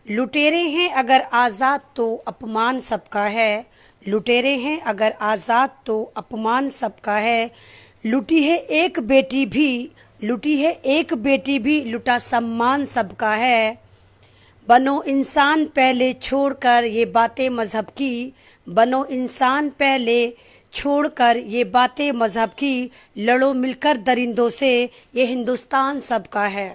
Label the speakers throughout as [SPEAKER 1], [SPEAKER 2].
[SPEAKER 1] लुटेरे हैं अगर आज़ाद तो अपमान सबका है। लुटेरे हैं अगर आज़ाद तो अपमान सबका है। लुटी है एक बेटी भी, लुटी है एक बेटी भी, लुटा सम्मान सबका है। बनो इंसान पहले छोड़कर ये बातें मज़हब की, बनो इंसान पहले छोड़कर ये बातें मज़हब की। लड़ो मिलकर दरिंदों से, ये हिंदुस्तान सबका है।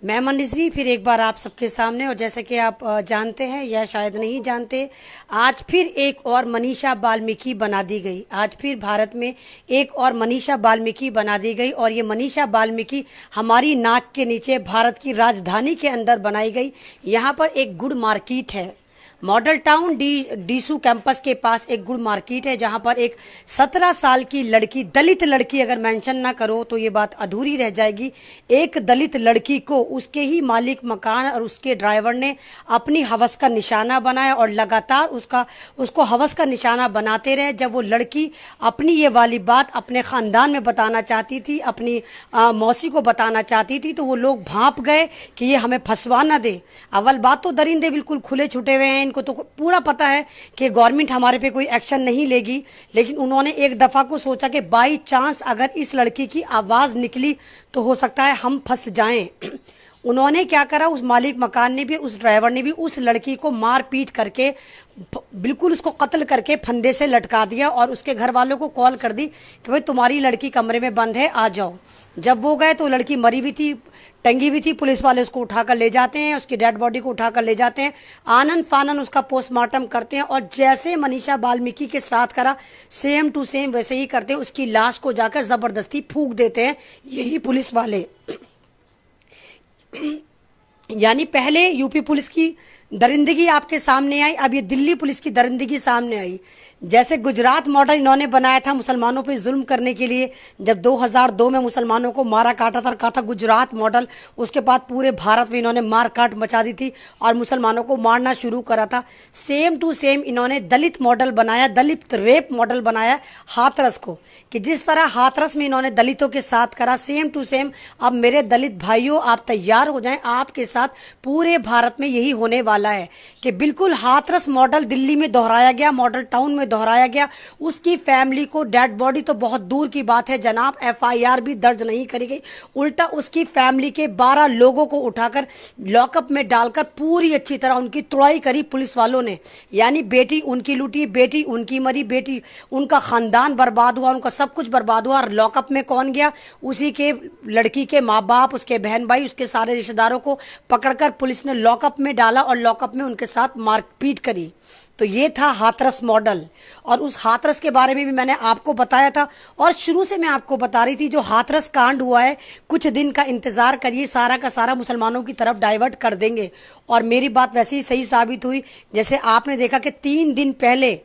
[SPEAKER 1] मैं मनरिजवी फिर एक बार आप सबके सामने, और जैसे कि आप जानते हैं या शायद नहीं जानते, आज फिर एक और मनीषा वाल्मीकि बना दी गई। आज फिर भारत में एक और मनीषा वाल्मीकि बना दी गई, और ये मनीषा वाल्मीकि हमारी नाक के नीचे भारत की राजधानी के अंदर बनाई गई। यहाँ पर एक गुड़ मार्केट है, मॉडल टाउन डीसू कैंपस के पास एक गुड़ मार्केट है, जहां पर एक 17 साल की लड़की, दलित लड़की, अगर मेंशन ना करो तो ये बात अधूरी रह जाएगी। एक दलित लड़की को उसके ही मालिक मकान और उसके ड्राइवर ने अपनी हवस का निशाना बनाया, और लगातार उसको हवस का निशाना बनाते रहे। जब वो लड़की अपनी ये वाली बात अपने ख़ानदान में बताना चाहती थी, अपनी मौसी को बताना चाहती थी, तो वो लोग भांप गए कि ये हमें फंसवा ना दे। अव्वल बात तो दरिंदे बिल्कुल खुले छुटे हुए हैं, इनको तो पूरा पता है कि गवर्नमेंट हमारे पे कोई एक्शन नहीं लेगी। लेकिन उन्होंने एक दफ़ा को सोचा कि बाई चांस अगर इस लड़की की आवाज़ निकली तो हो सकता है हम फंस जाएं। उन्होंने क्या करा, उस मालिक मकान ने भी, उस ड्राइवर ने भी उस लड़की को मार पीट करके बिल्कुल उसको कत्ल करके फंदे से लटका दिया, और उसके घर वालों को कॉल कर दी कि भाई तुम्हारी लड़की कमरे में बंद है, आ जाओ। जब वो गए तो लड़की मरी हुई थी, टंगी हुई थी। पुलिस वाले उसको उठाकर ले जाते हैं, उसकी डेड बॉडी को उठाकर ले जाते हैं, आनन फानन उसका पोस्टमार्टम करते हैं, और जैसे मनीषा वाल्मीकि के साथ करा सेम टू सेम वैसे ही करते हैं। उसकी लाश को जाकर ज़बरदस्ती फूंक देते हैं यही पुलिस वाले। यानी पहले यूपी पुलिस की दरिंदगी आपके सामने आई, अब ये दिल्ली पुलिस की दरिंदगी सामने आई। जैसे गुजरात मॉडल इन्होंने बनाया था मुसलमानों पे जुल्म करने के लिए, जब 2002 में मुसलमानों को मारा काटा था, कहा था गुजरात मॉडल। उसके बाद पूरे भारत में इन्होंने मार काट मचा दी थी और मुसलमानों को मारना शुरू करा था। सेम टू सेम इन्होंने दलित मॉडल बनाया, दलित रेप मॉडल बनाया हाथरस को, कि जिस तरह हाथरस में इन्होंने दलितों के साथ करा, सेम टू सेम अब मेरे दलित भाइयों आप तैयार हो जाएं, आपके साथ पूरे भारत में यही होने वाला है कि बिल्कुल हाथरस मॉडल दिल्ली में दोहराया गया, मॉडल टाउन में दोहराया गया। उसकी फैमिली को डेड बॉडी तो बहुत दूर की बात है जनाब, एफआईआर भी दर्ज नहीं करी गई, उल्टा उसकी फैमिली के 12 लोगों को उठाकर लॉकअप में डालकर पूरी अच्छी तरह उनकी तुड़ाई करी पुलिस वालों ने। यानी बेटी उनकी लूटी, बेटी उनकी मरी, बेटी उनका खानदान बर्बाद हुआ, उनका सब कुछ बर्बाद हुआ। और लॉकअप में कौन गया? उसी के लड़की के माँ बाप, उसके बहन भाई, उसके सारे रिश्तेदारों को पकड़कर पुलिस ने लॉकअप में डाला और लॉकअप में उनके साथ मारपीट करी। तो ये था हाथरस मॉडल, और उस हाथरस के बारे में भी मैंने आपको बताया था, और शुरू से मैं आपको बता रही थी जो हाथरस कांड हुआ है, कुछ दिन का इंतजार करिए, सारा का सारा मुसलमानों की तरफ डाइवर्ट कर देंगे। और मेरी बात वैसे ही सही साबित हुई। जैसे आपने देखा कि 3 दिन पहले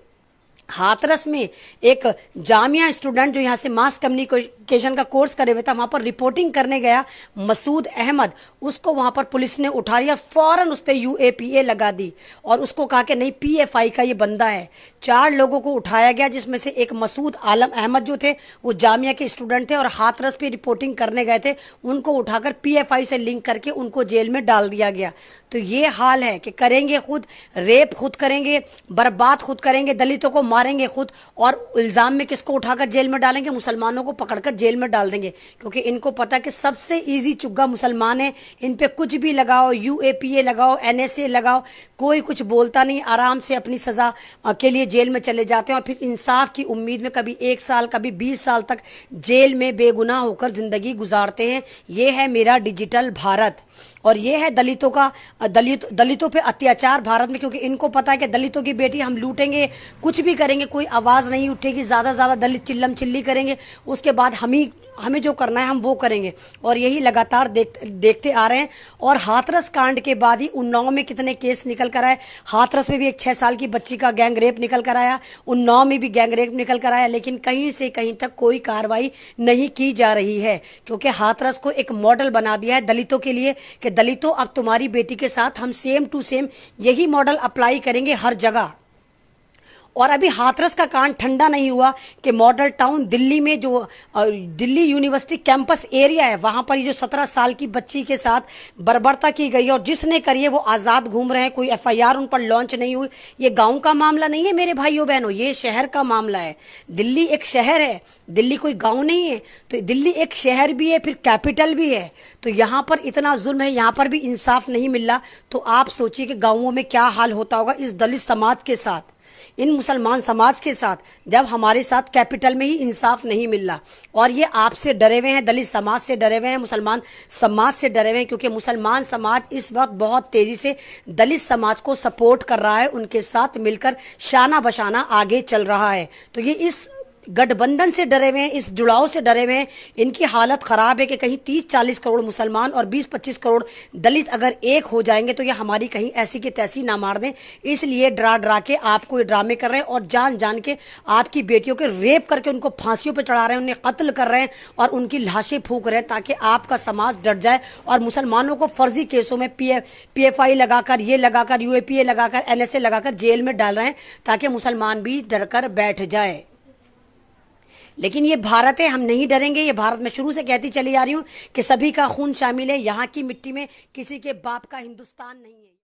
[SPEAKER 1] हाथरस में एक जामिया स्टूडेंट जो यहाँ से मास कम्युनिकेशन का कोर्स करे हुए था, वहाँ पर रिपोर्टिंग करने गया, मसूद अहमद, उसको वहाँ पर पुलिस ने उठा लिया, फ़ौरन उस पर यूएपीए लगा दी और उसको कहा कि नहीं पीएफआई का ये बंदा है। 4 लोगों को उठाया गया, जिसमें से एक मसूद आलम अहमद जो थे वो जामिया के स्टूडेंट थे और हाथरस पे रिपोर्टिंग करने गए थे, उनको उठाकर पीएफआई से लिंक करके उनको जेल में डाल दिया गया। तो ये हाल है कि करेंगे खुद, रेप खुद करेंगे, बर्बाद खुद करेंगे, दलितों को मारेंगे खुद, और इल्ज़ाम में किसको उठाकर जेल में डालेंगे? मुसलमानों को पकड़कर जेल में डाल देंगे, क्योंकि इनको पता है कि सबसे इजी चुग्गा मुसलमान है, इन पे कुछ भी लगाओ, यूएपीए लगाओ, एनएसए लगाओ, कोई कुछ बोलता नहीं, आराम से अपनी सज़ा के लिए जेल में चले जाते हैं और फिर इंसाफ की उम्मीद में कभी 1 साल कभी 20 साल तक जेल में बेगुनाह होकर ज़िंदगी गुजारते हैं। ये है मेरा डिजिटल भारत, और ये है दलितों पे अत्याचार भारत में, क्योंकि इनको पता है कि दलितों की बेटी हम लूटेंगे, कुछ भी करेंगे, कोई आवाज़ नहीं उठेगी, ज़्यादा से ज़्यादा दलित चिल्लम चिल्ली करेंगे, उसके बाद हमें जो करना है हम वो करेंगे। और यही लगातार देखते आ रहे हैं। और हाथरस कांड के बाद ही उन्नाव में कितने केस निकल कर आए। हाथरस में भी एक 6 साल की बच्ची का गैंग रेप निकल कर आया, उन्नाव में भी गैंग रेप निकल कर आया, लेकिन कहीं से कहीं तक कोई कार्रवाई नहीं की जा रही है, क्योंकि हाथरस को एक मॉडल बना दिया है दलितों के लिए कि दलितों अब तुम्हारी बेटी के साथ हम सेम टू सेम यही मॉडल अप्लाई करेंगे हर जगह। और अभी हाथरस का कांड ठंडा नहीं हुआ कि मॉडल टाउन दिल्ली में जो दिल्ली यूनिवर्सिटी कैंपस एरिया है वहां पर ये जो 17 साल की बच्ची के साथ बर्बरता की गई और जिसने करी है वो आज़ाद घूम रहे हैं, कोई एफआईआर उन पर लॉन्च नहीं हुई। ये गांव का मामला नहीं है मेरे भाइयों बहनों, ये शहर का मामला है। दिल्ली एक शहर है, दिल्ली कोई गांव नहीं है। तो दिल्ली एक शहर भी है, फिर कैपिटल भी है। तो यहाँ पर इतना जुल्म है, यहाँ पर भी इंसाफ नहीं मिल रहा। तो आप सोचिए कि गाँवों में क्या हाल होता होगा इस दलित समाज के साथ, इन मुसलमान समाज के साथ, जब हमारे साथ कैपिटल में ही इंसाफ नहीं मिल रहा। और ये आपसे डरे हुए हैं, दलित समाज से डरे हुए हैं, मुसलमान समाज से डरे हुए हैं, क्योंकि मुसलमान समाज इस वक्त बहुत तेज़ी से दलित समाज को सपोर्ट कर रहा है, उनके साथ मिलकर शाना बशाना आगे चल रहा है। तो ये इस गठबंधन से डरे हुए हैं, इस जुड़ाव से डरे हुए हैं। इनकी हालत ख़राब है कि कहीं 30-40 करोड़ मुसलमान और 20-25 करोड़ दलित अगर एक हो जाएंगे तो ये हमारी कहीं ऐसी की तैसी ना मार दें। इसलिए डरा डरा के आपको ये ड्रामे कर रहे हैं और जान जान के आपकी बेटियों के रेप करके उनको फांसियों पर चढ़ा रहे हैं, उन्हें कत्ल कर रहे हैं और उनकी लाशें फूंक रहे हैं, ताकि आपका समाज डर जाए और मुसलमानों को फर्जी केसों में PFI लगाकर, ये लगाकर, UAPA लगाकर, NSA लगाकर जेल में डाल रहे हैं, ताकि मुसलमान भी डर कर बैठ जाए। लेकिन ये भारत है, हम नहीं डरेंगे। ये भारत में शुरू से कहती चली आ रही हूँ कि सभी का खून शामिल है, यहाँ की मिट्टी में किसी के बाप का हिंदुस्तान नहीं है।